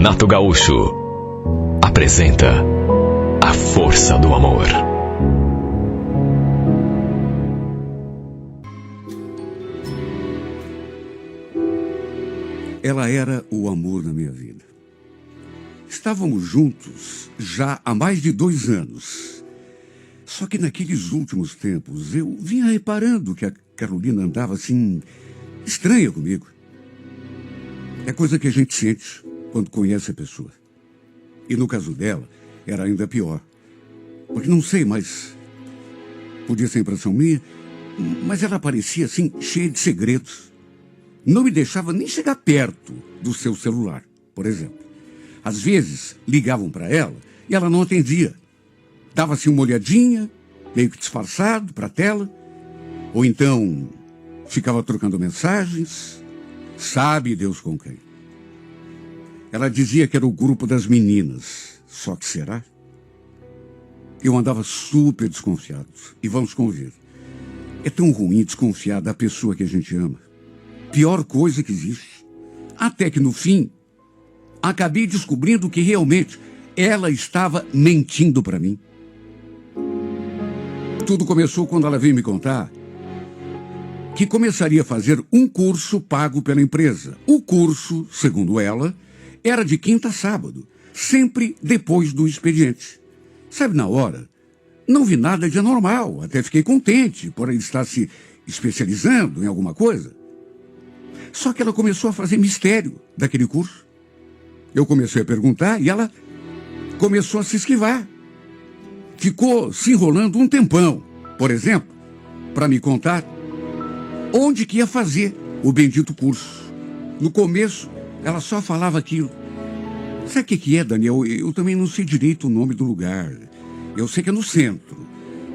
Renato Gaúcho apresenta A Força do Amor. Ela era o amor da minha vida. Estávamos juntos já há mais de 2 anos. Só que naqueles últimos tempos eu vinha reparando que a Carolina andava assim, estranha comigo. É coisa que a gente sente quando conhece a pessoa. E no caso dela, era ainda pior. Porque não sei, mas podia ser impressão minha, mas ela parecia assim, cheia de segredos. Não me deixava nem chegar perto do seu celular, por exemplo. Às vezes, ligavam para ela e ela não atendia. Dava-se uma olhadinha, meio que disfarçado, para a tela. Ou então, ficava trocando mensagens, sabe Deus com quem. Ela dizia que era o grupo das meninas. Só que será? Eu andava super desconfiado. E vamos convir. É tão ruim desconfiar da pessoa que a gente ama. Pior coisa que existe. Até que no fim, acabei descobrindo que realmente ela estava mentindo para mim. Tudo começou quando ela veio me contar que começaria a fazer um curso pago pela empresa. O curso, segundo ela, era de quinta a sábado, sempre depois do expediente. Sabe, na hora, não vi nada de anormal, até fiquei contente por ele estar se especializando em alguma coisa. Só que ela começou a fazer mistério daquele curso. Eu comecei a perguntar e ela começou a se esquivar. Ficou se enrolando um tempão, por exemplo, para me contar onde que ia fazer o bendito curso. No começo, ela só falava aquilo. Sabe o que é, Daniel? Eu também não sei direito o nome do lugar. Eu sei que é no centro.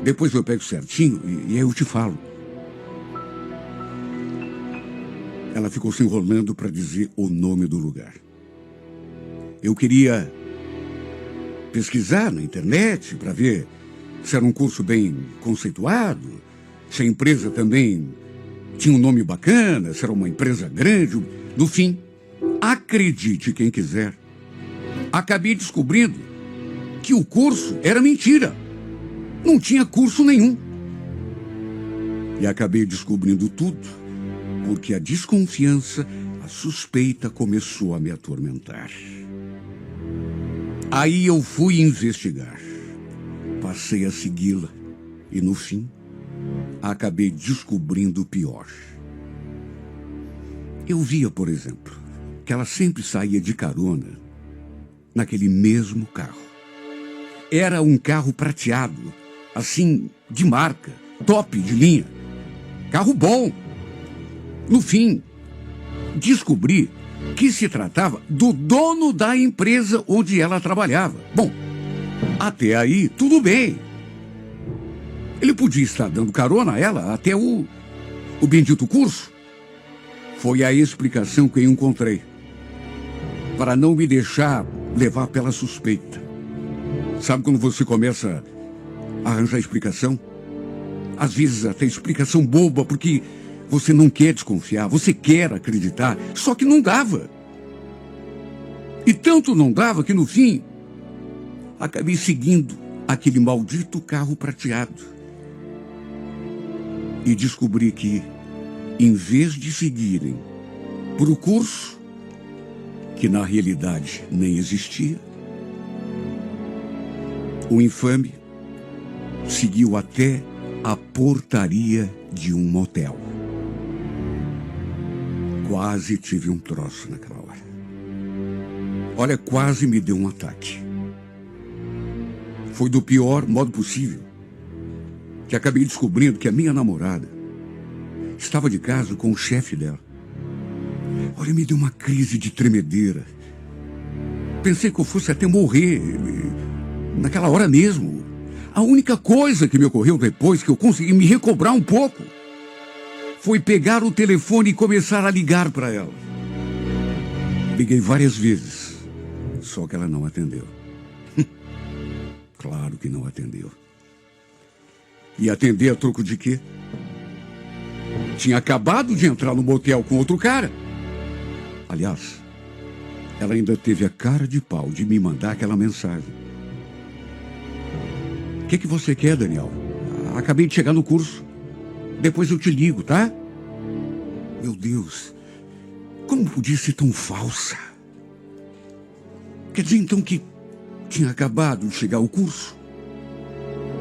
Depois eu pego certinho e aí eu te falo. Ela ficou se enrolando para dizer o nome do lugar. Eu queria pesquisar na internet para ver se era um curso bem conceituado, se a empresa também tinha um nome bacana, se era uma empresa grande. No fim, acredite quem quiser, acabei descobrindo que o curso era mentira. Não tinha curso nenhum. E acabei descobrindo tudo porque a desconfiança, a suspeita começou a me atormentar. Aí eu fui investigar. Passei a segui-la e, no fim, acabei descobrindo o pior. Eu via, por exemplo, que ela sempre saía de carona naquele mesmo carro. Era um carro prateado, assim, de marca, top de linha. Carro bom. No fim, descobri que se tratava do dono da empresa onde ela trabalhava. Bom, até aí, tudo bem. Ele podia estar dando carona a ela até o bendito curso. Foi a explicação que eu encontrei, para não me deixar levar pela suspeita. Sabe quando você começa a arranjar explicação? Às vezes até explicação boba, porque você não quer desconfiar, você quer acreditar, só que não dava. E tanto não dava que no fim, acabei seguindo aquele maldito carro prateado. E descobri que, em vez de seguirem por o curso, que na realidade nem existia, o infame seguiu até a portaria de um motel. Quase tive um troço naquela hora. Olha, quase me deu um ataque. Foi do pior modo possível que acabei descobrindo que a minha namorada estava de casa com o chefe dela. Olha, me deu uma crise de tremedeira. Pensei que eu fosse até morrer naquela hora mesmo. A única coisa que me ocorreu depois que eu consegui me recobrar um pouco foi pegar o telefone e começar a ligar para ela. Liguei várias vezes, só que ela não atendeu. Claro que não atendeu. E atender a troco de quê? Tinha acabado de entrar no motel com outro cara. Aliás, ela ainda teve a cara de pau de me mandar aquela mensagem. O que você quer, Daniel? Acabei de chegar no curso. Depois eu te ligo, tá? Meu Deus, como podia ser tão falsa? Quer dizer, então, que tinha acabado de chegar ao curso?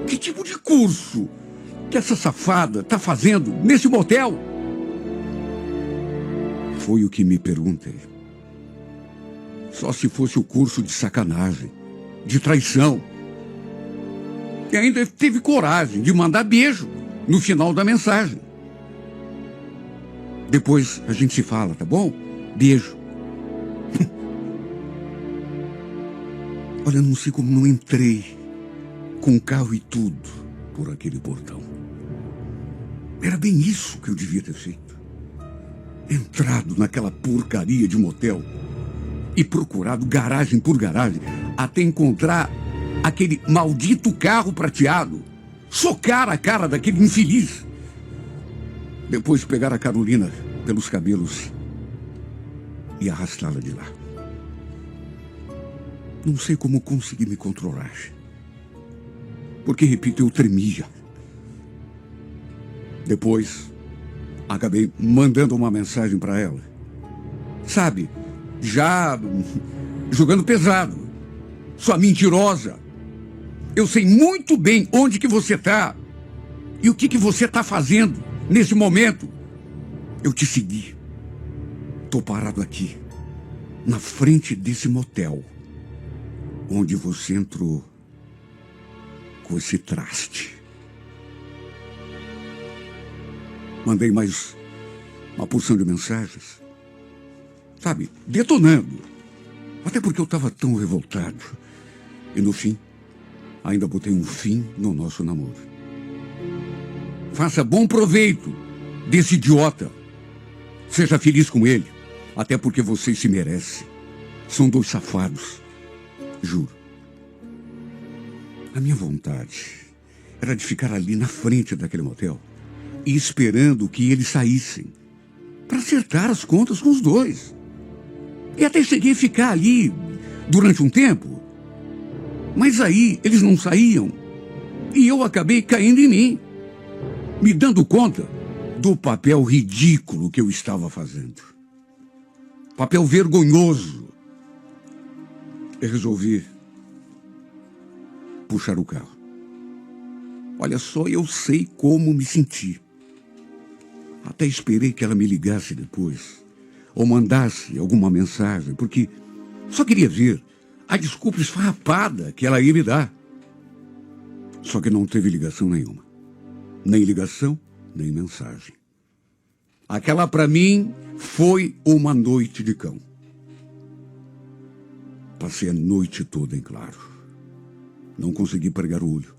Que tipo de curso que essa safada tá fazendo nesse motel? Foi o que me perguntei. Só se fosse o curso de sacanagem, de traição. E ainda teve coragem de mandar beijo no final da mensagem. Depois a gente se fala, tá bom? Beijo. Olha, não sei como não entrei com carro e tudo por aquele portão. Era bem isso que eu devia ter feito. Entrado naquela porcaria de motel e procurado garagem por garagem até encontrar aquele maldito carro prateado, socar a cara daquele infeliz. Depois pegar a Carolina pelos cabelos e arrastá-la de lá. Não sei como consegui me controlar. Porque, repito, eu tremia. Depois, acabei mandando uma mensagem para ela. Sabe, já jogando pesado. Sua mentirosa. Eu sei muito bem onde que você está e o que você está fazendo nesse momento. Eu te segui. Estou parado aqui, na frente desse motel, onde você entrou com esse traste. Mandei mais uma porção de mensagens, sabe, detonando. Até porque eu estava tão revoltado. E no fim, ainda botei um fim no nosso namoro. Faça bom proveito desse idiota. Seja feliz com ele. Até porque vocês se merecem. São dois safados. Juro. A minha vontade era de ficar ali na frente daquele motel e esperando que eles saíssem para acertar as contas com os dois. E até cheguei a ficar ali durante um tempo. Mas aí eles não saíam e eu acabei caindo em mim, me dando conta do papel ridículo que eu estava fazendo. Papel vergonhoso. Eu resolvi puxar o carro. Olha só, eu sei como me senti. Até esperei que ela me ligasse depois, ou mandasse alguma mensagem, porque só queria ver a desculpa esfarrapada que ela ia me dar. Só que não teve ligação nenhuma. Nem ligação, nem mensagem. Aquela para mim foi uma noite de cão. Passei a noite toda em claro. Não consegui pregar o olho.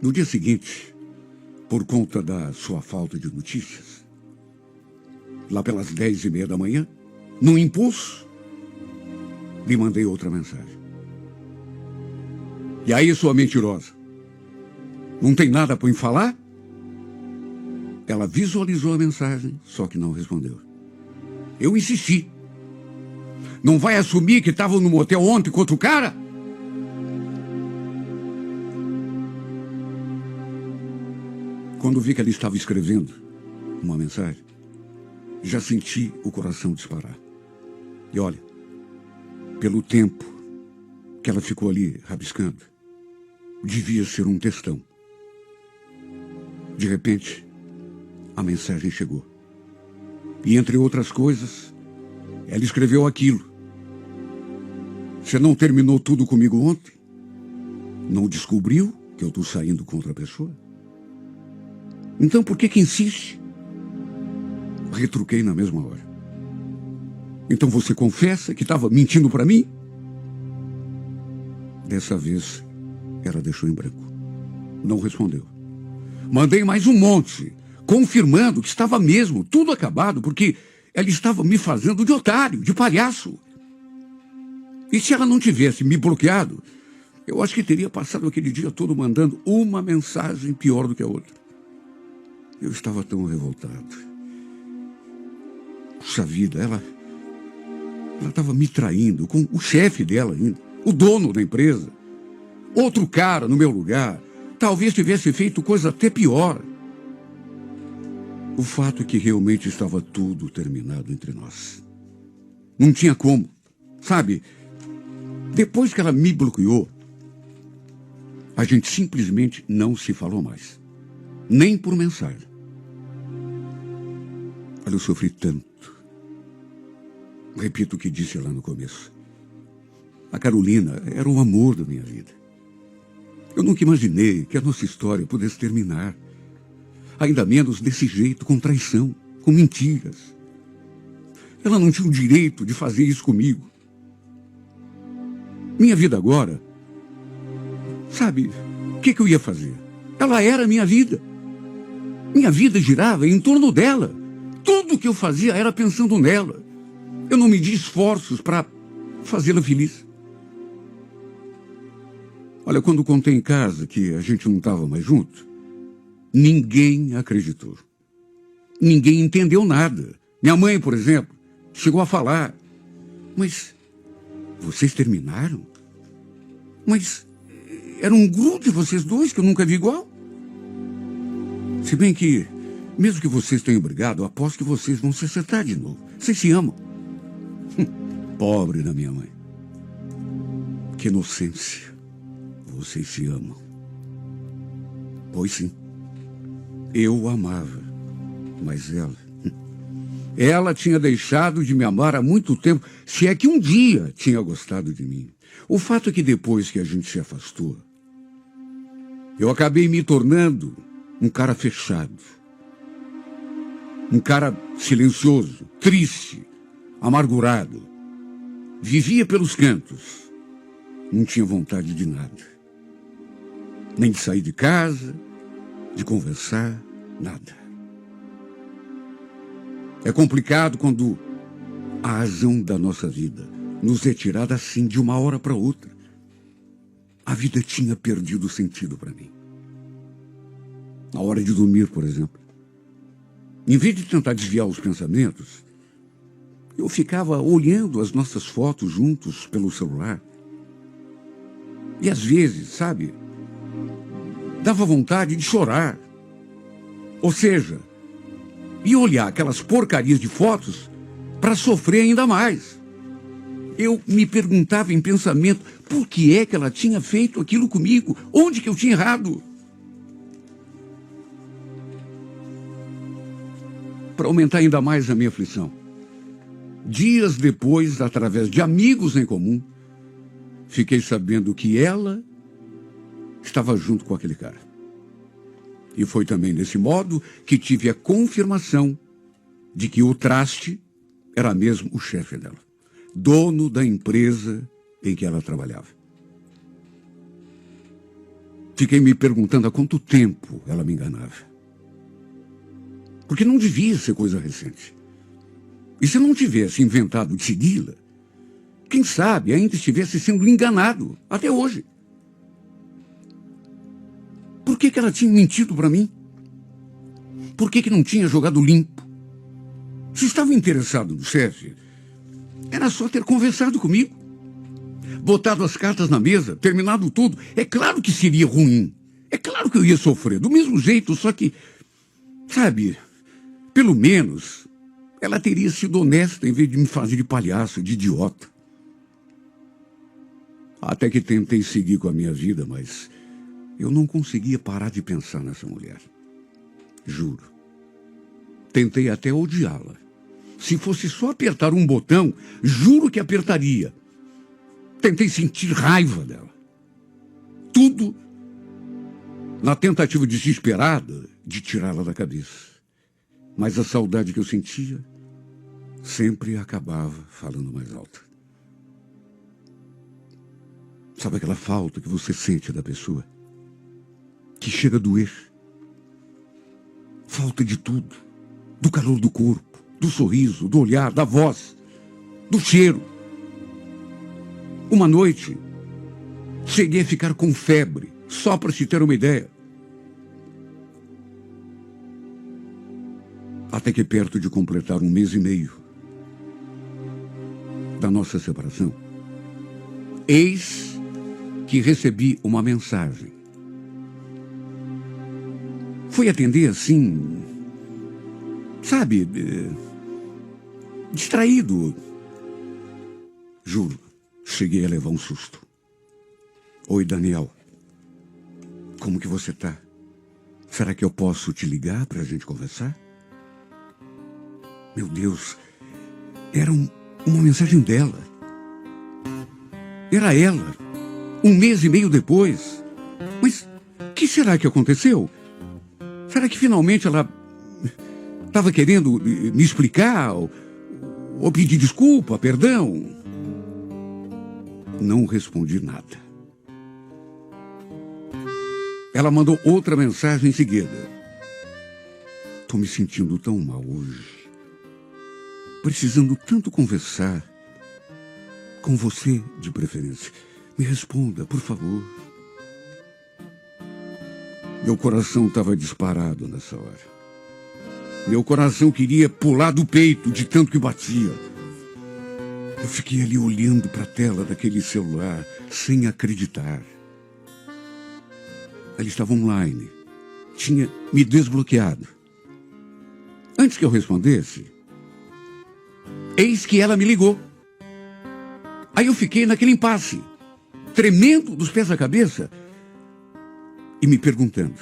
No dia seguinte, por conta da sua falta de notícias, lá pelas 10:30 da manhã, num impulso, lhe mandei outra mensagem. E aí, sua mentirosa? Não tem nada para me falar? Ela visualizou a mensagem, só que não respondeu. Eu insisti. Não vai assumir que estava no motel ontem com outro cara? Quando vi que ela estava escrevendo uma mensagem, já senti o coração disparar. E olha, pelo tempo que ela ficou ali rabiscando, devia ser um textão. De repente, a mensagem chegou. E entre outras coisas, ela escreveu aquilo. Você não terminou tudo comigo ontem? Não descobriu que eu estou saindo com outra pessoa? Então por que insiste? Retruquei na mesma hora. Então você confessa que estava mentindo para mim? Dessa vez, ela deixou em branco. Não respondeu. Mandei mais um monte, confirmando que estava mesmo tudo acabado, porque ela estava me fazendo de otário, de palhaço. E se ela não tivesse me bloqueado, eu acho que teria passado aquele dia todo mandando uma mensagem pior do que a outra. Eu estava tão revoltado. Puxa vida, Ela estava me traindo com o chefe dela ainda, o dono da empresa. Outro cara no meu lugar. Talvez tivesse feito coisa até pior. O fato é que realmente estava tudo terminado entre nós. Não tinha como. Sabe, depois que ela me bloqueou, a gente simplesmente não se falou mais. Nem por mensagem. Olha, eu sofri tanto. Repito o que disse lá no começo. A Carolina era o amor da minha vida. Eu nunca imaginei que a nossa história pudesse terminar. Ainda menos desse jeito, com traição, com mentiras. Ela não tinha o direito de fazer isso comigo. Minha vida agora, sabe, o que eu ia fazer? Ela era a minha vida. Minha vida girava em torno dela. Tudo que eu fazia era pensando nela. Eu não medi esforços para fazê-la feliz. Olha, quando contei em casa que a gente não estava mais junto, ninguém acreditou. Ninguém entendeu nada. Minha mãe, por exemplo, chegou a falar: mas vocês terminaram? Mas era um grupo de vocês dois que eu nunca vi igual. Se bem que, mesmo que vocês tenham brigado, eu aposto que vocês vão se acertar de novo. Vocês se amam. Pobre da minha mãe. Que inocência. Vocês se amam. Pois sim. Eu amava. Mas ela tinha deixado de me amar há muito tempo, se é que um dia tinha gostado de mim. O fato é que depois que a gente se afastou, eu acabei me tornando um cara fechado. Um cara silencioso, triste, amargurado. Vivia pelos cantos. Não tinha vontade de nada. Nem de sair de casa, de conversar, nada. É complicado quando a razão da nossa vida nos é tirada assim de uma hora para outra. A vida tinha perdido sentido para mim. Na hora de dormir, por exemplo. Em vez de tentar desviar os pensamentos, eu ficava olhando as nossas fotos juntos pelo celular. E às vezes, sabe, dava vontade de chorar. Ou seja, ia olhar aquelas porcarias de fotos para sofrer ainda mais. Eu me perguntava em pensamento, por que é que ela tinha feito aquilo comigo? Onde que eu tinha errado? Para aumentar ainda mais a minha aflição, dias depois, através de amigos em comum, fiquei sabendo que ela estava junto com aquele cara. E foi também desse modo que tive a confirmação de que o traste era mesmo o chefe dela, dono da empresa em que ela trabalhava. Fiquei me perguntando há quanto tempo ela me enganava. Porque não devia ser coisa recente. E se não tivesse inventado de segui-la, quem sabe ainda estivesse sendo enganado até hoje. Por que ela tinha mentido para mim? Por que não tinha jogado limpo? Se estava interessado no chefe, era só ter conversado comigo. Botado as cartas na mesa, terminado tudo. É claro que seria ruim. É claro que eu ia sofrer, do mesmo jeito, só que, sabe, pelo menos ela teria sido honesta em vez de me fazer de palhaço, de idiota. Até que tentei seguir com a minha vida, mas eu não conseguia parar de pensar nessa mulher. Juro. Tentei até odiá-la. Se fosse só apertar um botão, juro que apertaria. Tentei sentir raiva dela. Tudo na tentativa desesperada de tirá-la da cabeça. Mas a saudade que eu sentia sempre acabava falando mais alto. Sabe aquela falta que você sente da pessoa? Que chega a doer. Falta de tudo. Do calor do corpo, do sorriso, do olhar, da voz, do cheiro. Uma noite, cheguei a ficar com febre, só para se ter uma ideia. Até que perto de completar 1 mês e meio, da nossa separação, eis que recebi uma mensagem. Fui atender assim, sabe, distraído. Juro, cheguei a levar um susto. Oi, Daniel. Como que você tá? Será que eu posso te ligar para a gente conversar? Meu Deus, era uma mensagem dela. Era ela, 1 mês e meio depois. Mas o que será que aconteceu? Será que finalmente ela estava querendo me explicar ou pedir desculpa, perdão? Não respondi nada. Ela mandou outra mensagem em seguida. Estou me sentindo tão mal hoje. Precisando tanto conversar. Com você, de preferência. Me responda, por favor. Meu coração estava disparado nessa hora. Meu coração queria pular do peito de tanto que batia. Eu fiquei ali olhando para a tela daquele celular, sem acreditar. Ela estava online. Tinha me desbloqueado. Antes que eu respondesse, eis que ela me ligou. Aí eu fiquei naquele impasse, tremendo dos pés à cabeça e me perguntando,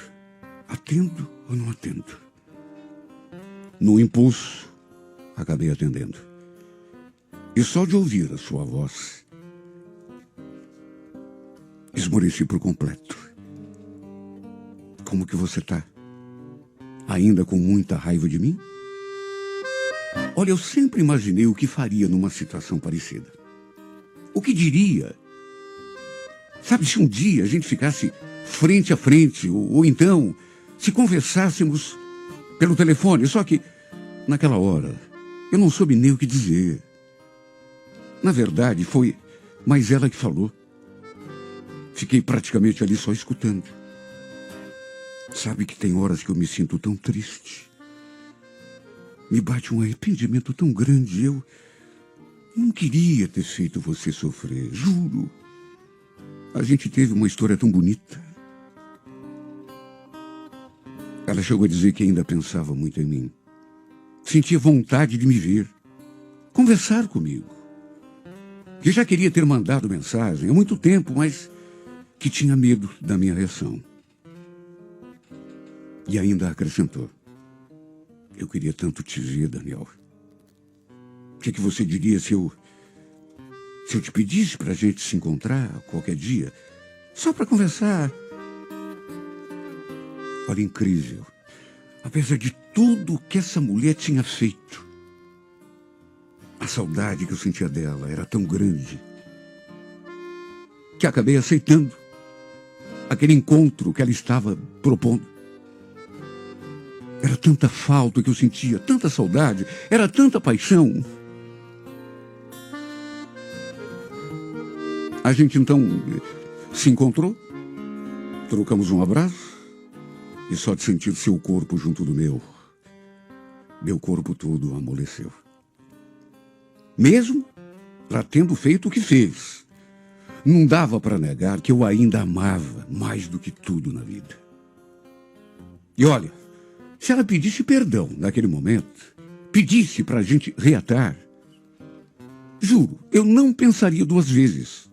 atendo ou não atendo? No impulso, acabei atendendo. E só de ouvir a sua voz, esmoreci por completo. Como que você tá? Ainda com muita raiva de mim? Olha, eu sempre imaginei o que faria numa situação parecida. O que diria? Sabe, se um dia a gente ficasse frente a frente, ou então, se conversássemos pelo telefone, só que, naquela hora, eu não soube nem o que dizer. Na verdade, foi mais ela que falou. Fiquei praticamente ali só escutando. Sabe que tem horas que eu me sinto tão triste. Me bate um arrependimento tão grande. Eu não queria ter feito você sofrer, juro. A gente teve uma história tão bonita. Ela chegou a dizer que ainda pensava muito em mim. Sentia vontade de me ver, conversar comigo. Que já queria ter mandado mensagem há muito tempo, mas que tinha medo da minha reação. E ainda acrescentou. Eu queria tanto te ver, Daniel. O que você diria se eu te pedisse para a gente se encontrar qualquer dia? Só para conversar. Olha, incrível. Apesar de tudo que essa mulher tinha feito, a saudade que eu sentia dela era tão grande que acabei aceitando aquele encontro que ela estava propondo. Era tanta falta que eu sentia, tanta saudade, era tanta paixão. A gente então se encontrou, trocamos um abraço e só de sentir seu corpo junto do meu corpo todo amoleceu. Mesmo ela tendo feito o que fez, não dava para negar que eu ainda amava mais do que tudo na vida. E olha, se ela pedisse perdão naquele momento, pedisse para a gente reatar, juro, eu não pensaria 2 vezes.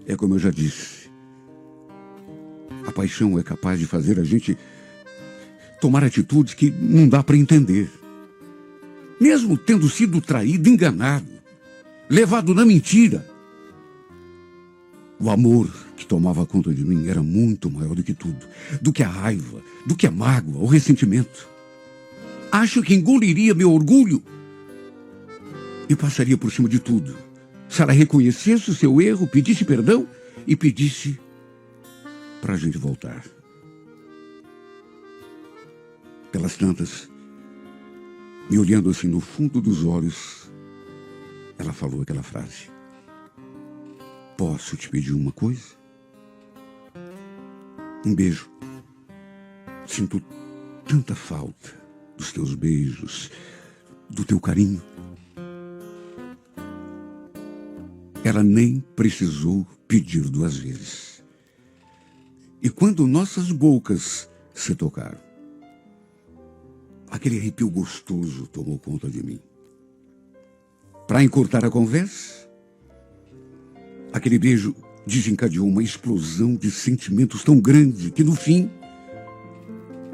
É como eu já disse, a paixão é capaz de fazer a gente tomar atitudes que não dá para entender. Mesmo tendo sido traído, enganado, levado na mentira, o amor que tomava conta de mim era muito maior do que tudo, do que a raiva, do que a mágoa, o ressentimento. Acho que engoliria meu orgulho e passaria por cima de tudo. Se ela reconhecesse o seu erro, pedisse perdão e pedisse para a gente voltar. Pelas tantas, me olhando assim no fundo dos olhos, ela falou aquela frase. Posso te pedir uma coisa? Um beijo. Sinto tanta falta dos teus beijos, do teu carinho. Ela nem precisou pedir 2 vezes. E quando nossas bocas se tocaram, aquele arrepio gostoso tomou conta de mim. Para encurtar a conversa, aquele beijo desencadeou uma explosão de sentimentos tão grande que, no fim,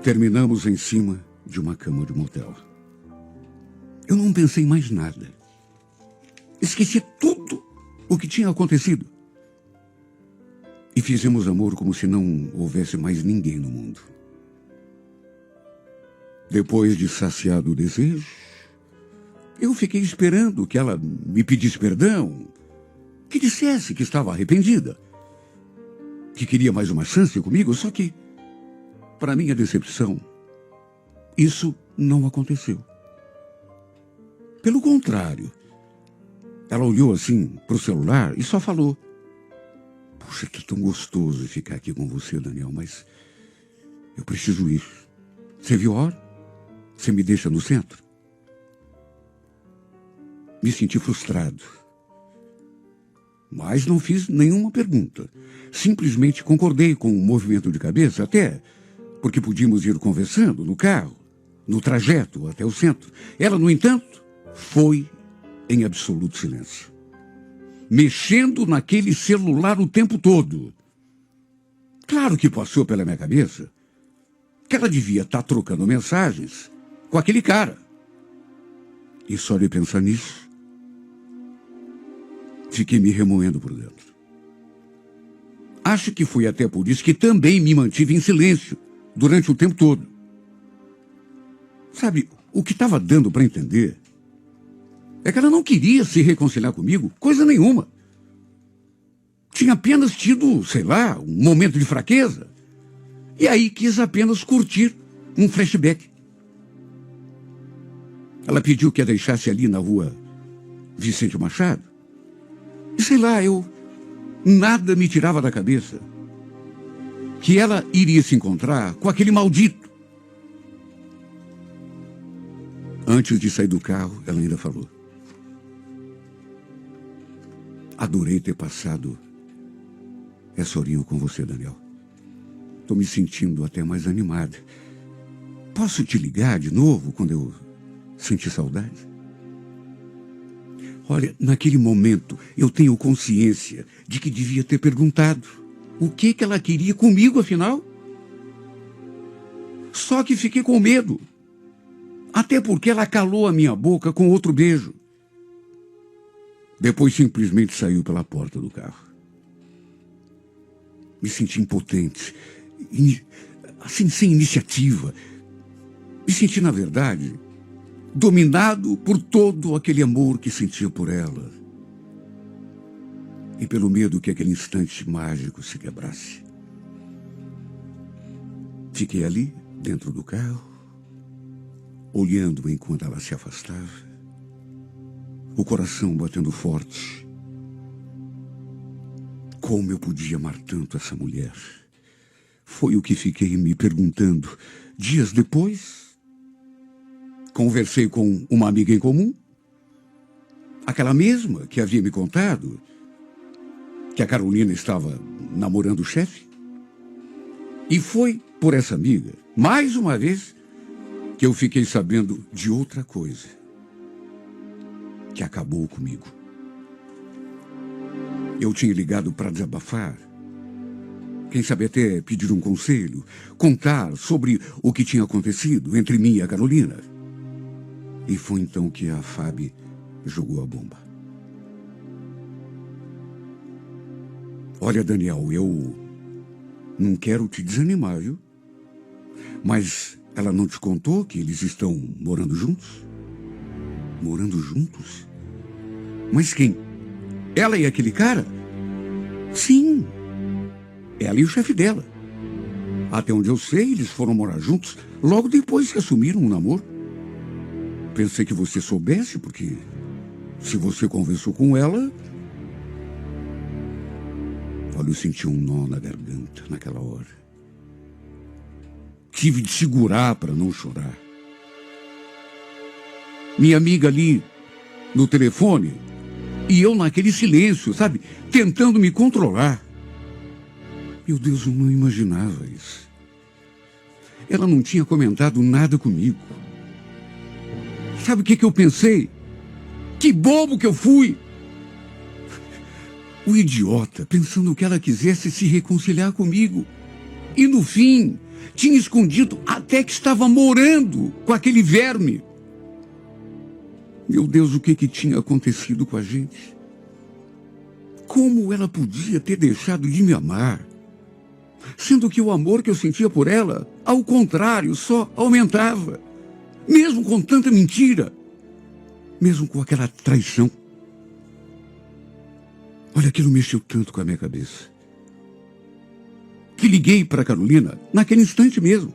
terminamos em cima de uma cama de motel. Eu não pensei em mais nada. Esqueci tudo o que tinha acontecido. E fizemos amor como se não houvesse mais ninguém no mundo. Depois de saciado o desejo, eu fiquei esperando que ela me pedisse perdão, que dissesse que estava arrependida, que queria mais uma chance comigo, só que, para minha decepção, isso não aconteceu. Pelo contrário, ela olhou assim para o celular e só falou: "Puxa, que tão gostoso ficar aqui com você, Daniel, mas eu preciso ir. Você viu a hora? Você me deixa no centro?" Me senti frustrado, mas não fiz nenhuma pergunta. Simplesmente concordei com o movimento de cabeça, até porque podíamos ir conversando no carro, no trajeto até o centro. Ela, no entanto, foi em absoluto silêncio, mexendo naquele celular o tempo todo. Claro que passou pela minha cabeça que ela devia estar trocando mensagens com aquele cara. E só de pensar nisso, fiquei me remoendo por dentro. Acho que foi até por isso que também me mantive em silêncio durante o tempo todo. Sabe, o que estava dando para entender é que ela não queria se reconciliar comigo, coisa nenhuma. Tinha apenas tido, sei lá, um momento de fraqueza. E aí quis apenas curtir um flashback. Ela pediu que a deixasse ali na rua Vicente Machado. E sei lá, nada me tirava da cabeça que ela iria se encontrar com aquele maldito. Antes de sair do carro, ela ainda falou: "Adorei ter passado essa horinha com você, Daniel. Estou me sentindo até mais animada. Posso te ligar de novo quando eu sentir saudade?" Olha, naquele momento eu tenho consciência de que devia ter perguntado o que ela queria comigo, afinal. Só que fiquei com medo. Até porque ela calou a minha boca com outro beijo. Depois simplesmente saiu pela porta do carro. Me senti impotente, assim, sem iniciativa. Me senti, na verdade, dominado por todo aquele amor que sentia por ela. E pelo medo que aquele instante mágico se quebrasse. Fiquei ali, dentro do carro, olhando enquanto ela se afastava, o coração batendo forte. Como eu podia amar tanto essa mulher? Foi o que fiquei me perguntando. Dias depois, conversei com uma amiga em comum, aquela mesma que havia me contado que a Carolina estava namorando o chefe. E foi por essa amiga, mais uma vez, que eu fiquei sabendo de outra coisa que acabou comigo. Eu tinha ligado para desabafar, quem sabe até pedir um conselho, contar sobre o que tinha acontecido entre mim e a Carolina. E foi então que a Fábio jogou a bomba. Olha, Daniel, eu não quero te desanimar, viu? Mas ela não te contou que eles estão morando juntos? Morando juntos? Mas quem? Ela e aquele cara? Sim, ela e o chefe dela. Até onde eu sei, eles foram morar juntos logo depois que assumiram um namoro. Pensei que você soubesse, porque se você conversou com ela... Olha, eu senti um nó na garganta naquela hora. Tive de segurar para não chorar. Minha amiga ali, no telefone, E eu naquele silêncio, sabe? Tentando me controlar. Meu Deus, eu não imaginava isso. Ela não tinha comentado nada comigo. Sabe o que eu pensei? Que bobo que eu fui! O idiota, pensando que ela quisesse se reconciliar comigo. E no fim, tinha escondido até que estava morando com aquele verme. Meu Deus, o que tinha acontecido com a gente? Como ela podia ter deixado de me amar? Sendo que o amor que eu sentia por ela, ao contrário, só aumentava. Mesmo com tanta mentira. Mesmo com aquela traição. Olha, aquilo mexeu tanto com a minha cabeça. Que liguei para a Carolina naquele instante mesmo.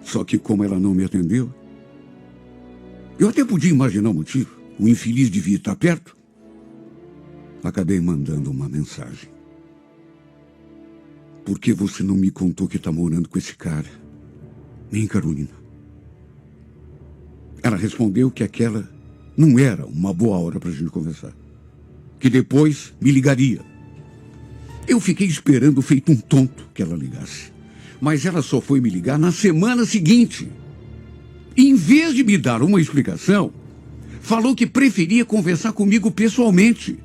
Só que como ela não me atendeu, eu até podia imaginar o motivo. O infeliz devia estar perto. Acabei mandando uma mensagem. Por que você não me contou que está morando com esse cara? Nem Carolina. Ela respondeu que aquela não era uma boa hora para a gente conversar. Que depois me ligaria. Eu fiquei esperando feito um tonto que ela ligasse. Mas ela só foi me ligar na semana seguinte. E em vez de me dar uma explicação, falou que preferia conversar comigo pessoalmente.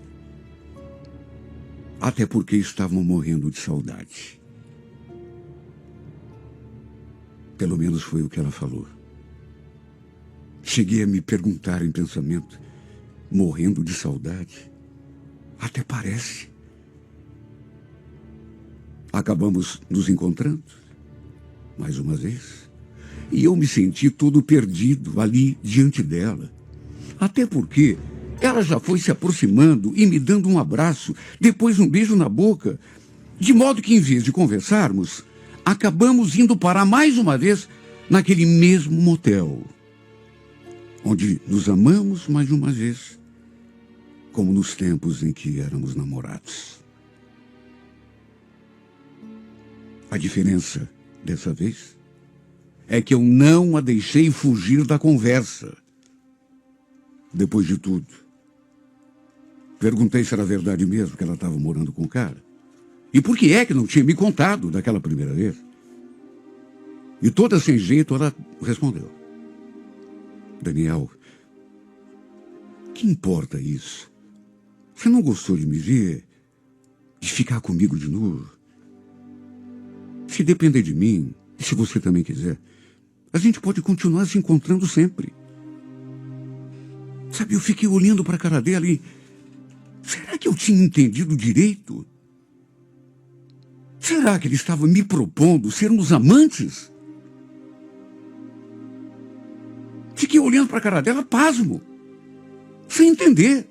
Até porque estavam morrendo de saudade. Pelo menos foi o que ela falou. Cheguei a me perguntar em pensamento, morrendo de saudade? Até parece. Acabamos nos encontrando, mais uma vez, e eu me senti todo perdido ali diante dela. Até porque ela já foi se aproximando e me dando um abraço, depois um beijo na boca, de modo que, em vez de conversarmos, acabamos indo parar mais uma vez naquele mesmo motel, onde nos amamos mais uma vez, como nos tempos em que éramos namorados. A diferença, dessa vez, é que eu não a deixei fugir da conversa. Depois de tudo, perguntei se era verdade mesmo que ela estava morando com o cara. E por que é que não tinha me contado daquela primeira vez? E toda sem jeito ela respondeu. Daniel, que importa isso? Você não gostou de me ver? De ficar comigo de novo? Se depender de mim, e se você também quiser, a gente pode continuar se encontrando sempre. Sabe, eu fiquei olhando para a cara dela e... Será que eu tinha entendido direito? Será que ele estava me propondo sermos amantes? Fiquei olhando para a cara dela, pasmo, sem entender.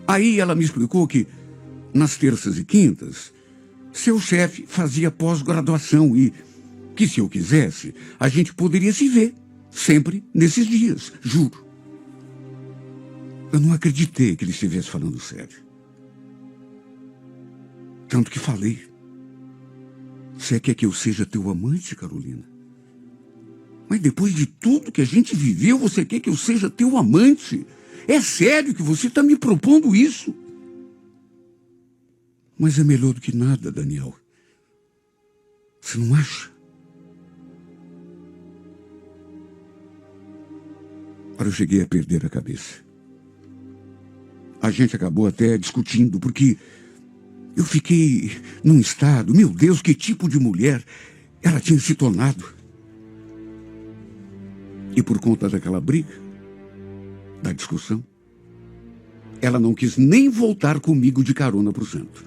Aí ela me explicou que, nas terças e quintas, seu chefe fazia pós-graduação e que, se eu quisesse, a gente poderia se ver, sempre nesses dias, juro. Eu não acreditei que ele estivesse falando sério. Tanto que falei. Você quer que eu seja teu amante, Carolina? Mas depois de tudo que a gente viveu, você quer que eu seja teu amante? É sério que você está me propondo isso? Mas é melhor do que nada, Daniel. Você não acha? Ora, eu cheguei a perder a cabeça. A gente acabou até discutindo, porque eu fiquei num estado, meu Deus, que tipo de mulher ela tinha se tornado. E por conta daquela briga, da discussão, ela não quis nem voltar comigo de carona para o centro.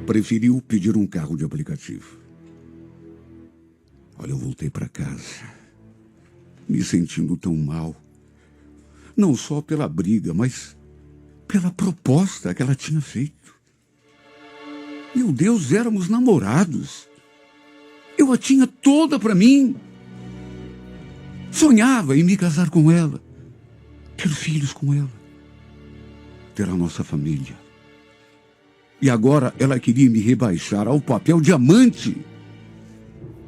Preferiu pedir um carro de aplicativo. Olha, eu voltei para casa, me sentindo tão mal. Não só pela briga, mas pela proposta que ela tinha feito. Meu Deus, éramos namorados. Eu a tinha toda para mim. Sonhava em me casar com ela, ter filhos com ela, ter a nossa família. E agora ela queria me rebaixar ao papel de amante.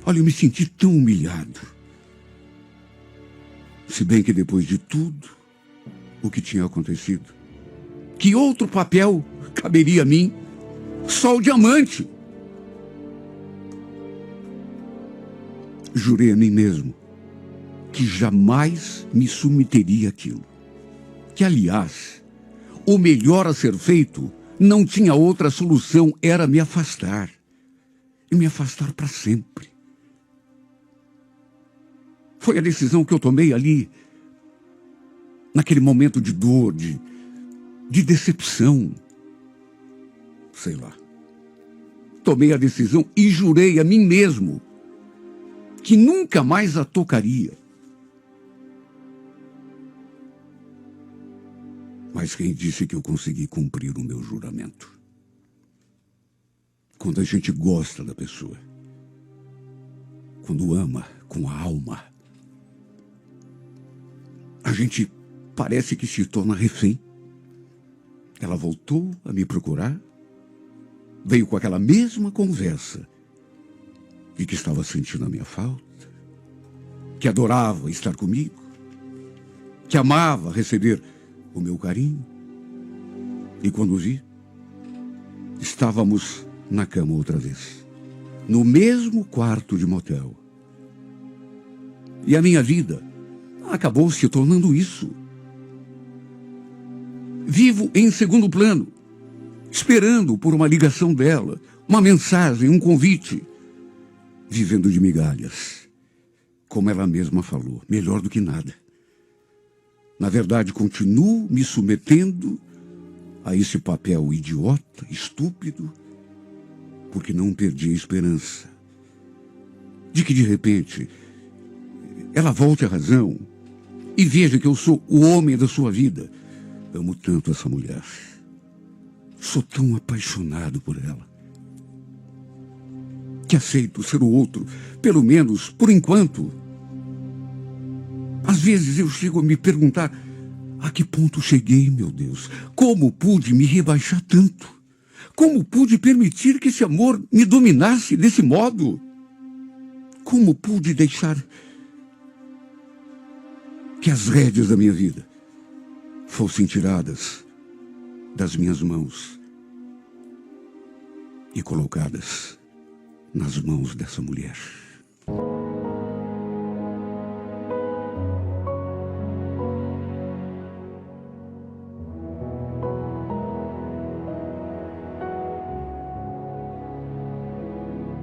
Olha, eu me senti tão humilhado. Se bem que depois de tudo, o que tinha acontecido. Que outro papel caberia a mim? Só o diamante. Jurei a mim mesmo que jamais me submeteria àquilo. Que, aliás, o melhor a ser feito não tinha outra solução, era me afastar. E me afastar para sempre. Foi a decisão que eu tomei ali, naquele momento de dor, de decepção. Sei lá. Tomei a decisão e jurei a mim mesmo que nunca mais a tocaria. Mas quem disse que eu consegui cumprir o meu juramento? Quando a gente gosta da pessoa, quando ama com a alma, a gente parece que se torna refém. Ela voltou a me procurar, veio com aquela mesma conversa de que estava sentindo a minha falta, que adorava estar comigo, que amava receber o meu carinho. E quando vi, estávamos na cama outra vez, no mesmo quarto de motel. E a minha vida acabou se tornando isso. Vivo em segundo plano, esperando por uma ligação dela, uma mensagem, um convite, vivendo de migalhas. Como ela mesma falou, melhor do que nada. Na verdade, continuo me submetendo a esse papel idiota, estúpido, porque não perdi a esperança de que, de repente, ela volte à razão e veja que eu sou o homem da sua vida. Amo tanto essa mulher. Sou tão apaixonado por ela, que aceito ser o outro, pelo menos por enquanto. Às vezes eu chego a me perguntar: a que ponto cheguei, meu Deus? Como pude me rebaixar tanto? Como pude permitir que esse amor me dominasse desse modo? Como pude deixar que as rédeas da minha vida fossem tiradas das minhas mãos e colocadas nas mãos dessa mulher?